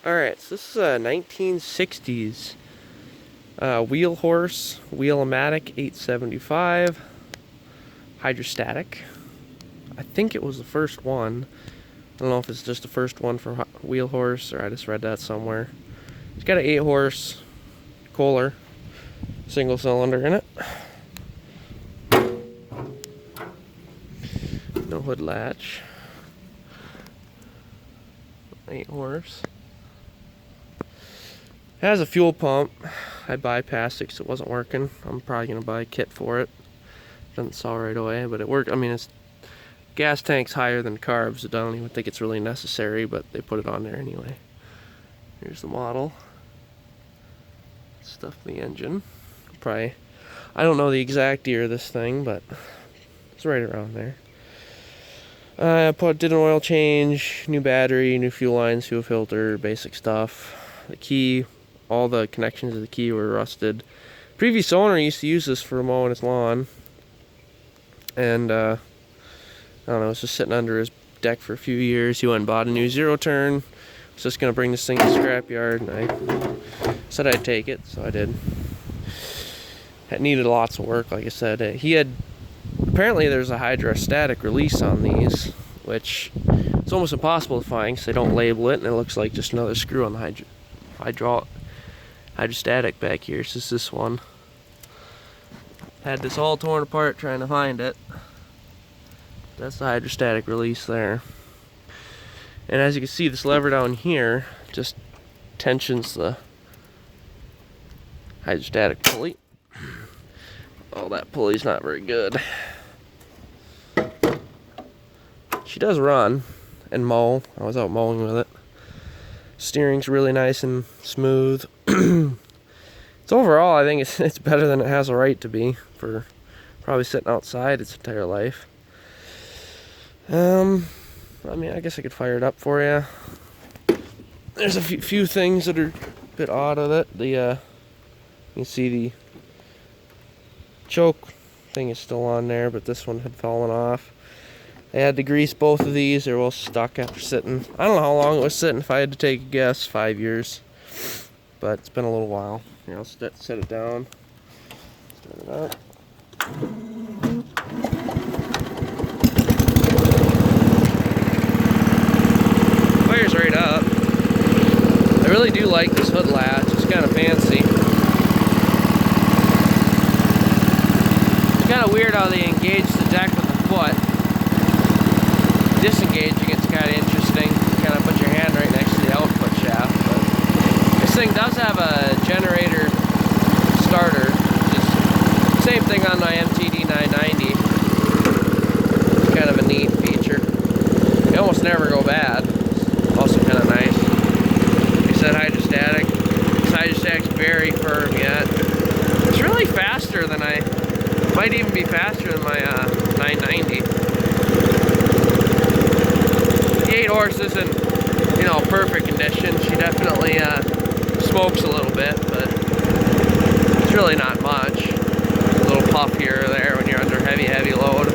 Alright, so this is a 1960s Horse Wheel-o-matic 875 hydrostatic. I think it was the first one. I don't know if it's just the first one for Wheel Horse or I just read that somewhere. It's got an 8-horse Kohler single cylinder in it. No hood latch. 8-horse. It has a fuel pump. I bypassed it because it wasn't working. I'm probably going to buy a kit for it. Doesn't sell right away, but it worked. I mean, it's gas tank's higher than carbs. I don't even think it's really necessary, but they put it on there anyway. Here's the model. Stuff the engine. Probably, I don't know the exact year of this thing, but it's right around there. Did an oil change, new battery, new fuel lines, fuel filter, basic stuff. The key, all the connections of the key were rusted. Previous owner used to use this for mowing his lawn, and I don't know, it was just sitting under his deck for a few years. He went and bought a new zero turn. I was just gonna bring this thing to the scrapyard, and I said I'd take it, so I did. It needed lots of work, like I said. Apparently there's a hydrostatic release on these, which it's almost impossible to find because they don't label it, and it looks like just another screw on the hydrostatic back here. It's just this one. Had this all torn apart trying to find it. That's the hydrostatic release there. And as you can see, this lever down here just tensions the hydrostatic pulley. Oh, that pulley's not very good. She does run and mow. I was out mowing with it. Steering's really nice and smooth. It's overall, I think it's better than it has a right to be for probably sitting outside its entire life. I mean, I guess I could fire it up for you. There's a few things that are a bit odd with it. You can see the choke thing is still on there, but this one had fallen off. I had to grease both of these. They were all stuck after sitting. I don't know how long it was sitting. If I had to take a guess, 5 years. But it's been a little while. Here, I'll set it down. Start it up. Fires right up. I really do like this hood latch. It's kind of fancy. It's kind of weird how they engage the deck with the foot. Disengaging it's kind of interesting. You kind of put your hand right next to the output shaft. But this thing does have a generator starter, which is the same thing on my MTD 990. It's kind of a neat feature. They almost never go bad. It's also kind of nice. Like I said, hydrostatic. This hydrostatic's very firm yet. It's really faster than might even be faster than my 990. The 8-horse isn't, you know, perfect condition. She definitely smokes a little bit, but it's really not much. A little puff here or there when you're under heavy load.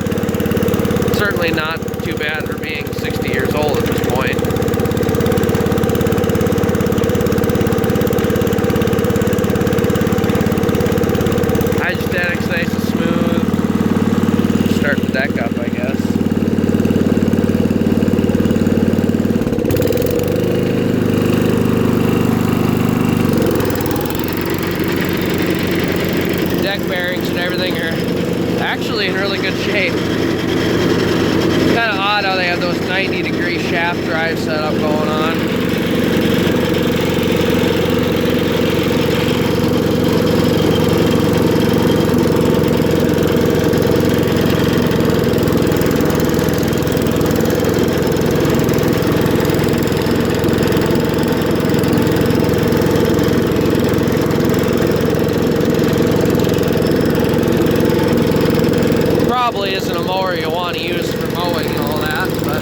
Certainly not too bad for being 60 years old at this point. Hydrostatic's nice and smooth. Start the deck up, I guess. Deck bearings and everything are actually in really good shape. It's kind of odd how they have those 90-degree shaft drive setup going on. Probably isn't a mower you want to use for mowing and all that, but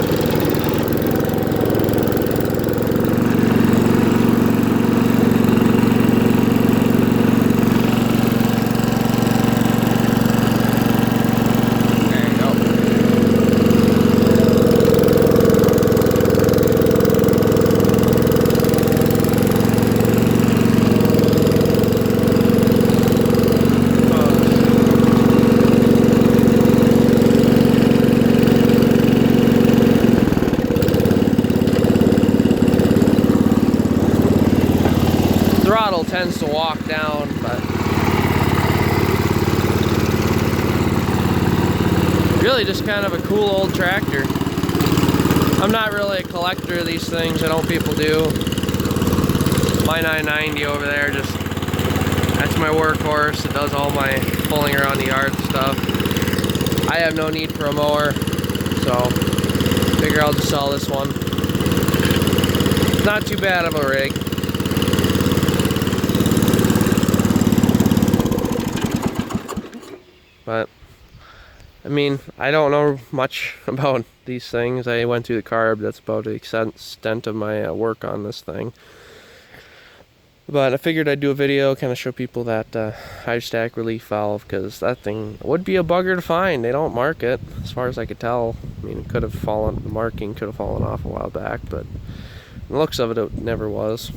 tends to walk down, but really just kind of a cool old tractor. I'm not really a collector of these things. I know people do. My 990 over there, just that's my workhorse. It does all my pulling around the yard stuff. I have no need for a mower, so figure I'll just sell this one. Not too bad of a rig. But I mean, I don't know much about these things. I went through the carb. That's about the extent of my work on this thing. But I figured I'd do a video, kind of show people that hydrostatic relief valve, because that thing would be a bugger to find. They don't mark it, as far as I could tell. I mean, it could have fallen, the marking could have fallen off a while back, but the looks of it, it never was.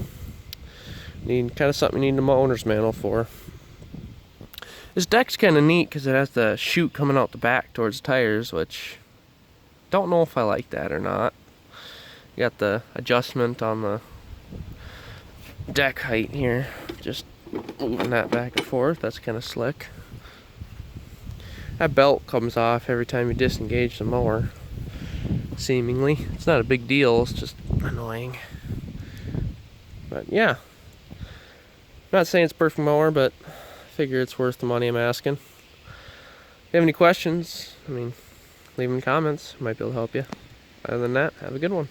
Kind of something you need an owner's manual for. This deck's kind of neat because it has the chute coming out the back towards the tires, which don't know if I like that or not. You got the adjustment on the deck height here, just moving that back and forth. That's kind of slick. That belt comes off every time you disengage the mower, seemingly. It's not a big deal, it's just annoying. But yeah, not saying it's a perfect mower, but I figure it's worth the money I'm asking. If you have any questions, I mean, leave them in the comments. Might be able to help you. Other than that, have a good one.